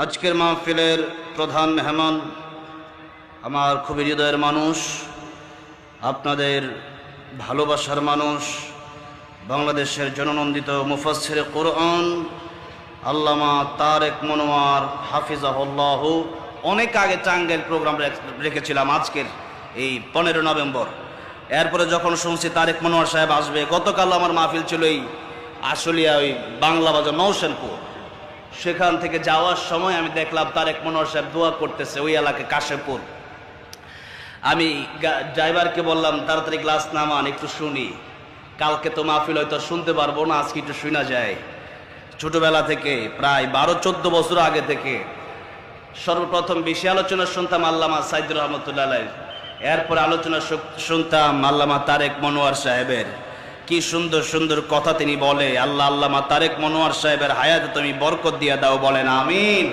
আজকের মাহফিলের প্রধান মেহমান আমার খুবই হৃদয়ের মানুষ, আপনাদের ভালোবাসার মানুষ, বাংলাদেশের জননন্দিত মুফাসসিরে কুরআন আল্লামা তারেক মনোয়ার হাফিজাহুল্লাহ। অনেক আগে টাঙ্গাইল প্রোগ্রাম রেখেছিলাম আজকের এই 15 নভেম্বর। এরপরে যখন শুনছি তারেক মনোয়ার সাহেব আসবে, গতকাল আমার মাহফিল ছিল এই আশুলিয়া ওই বাংলা বাজার নওশেনপুর। সেখান থেকে যাওয়ার সময় আমি দেখলাম তারেক মনোয়ার সাহেব দোয়া করতেছে ওই এলাকায় কাশেপুর। আমি ড্রাইভারকে বললাম তাড়াতাড়ি গ্লাস নামান, একটু শুনি। কালকে তো মাহফিল হয়তো শুনতে পারবো না, আজকে একটু শোনা যায়। ছোটবেলা থেকে প্রায় 12-14 বছর আগে থেকে সর্বপ্রথম বেশি আলোচনা শুনতাম আল্লামা সাইদুর রহমতুল্লাহ আলাইহি, এরপর আলোচনা শুনতাম আল্লামা তারেক মনোয়ার সাহেবের। কি সুন্দর সুন্দর কথা তিনি বলে। আল্লাহ আল্লামা তারেক মনোয়ার সাহেবের হায়াতে তুমি বরকত দিয়ে দাও, বলেন আমিন।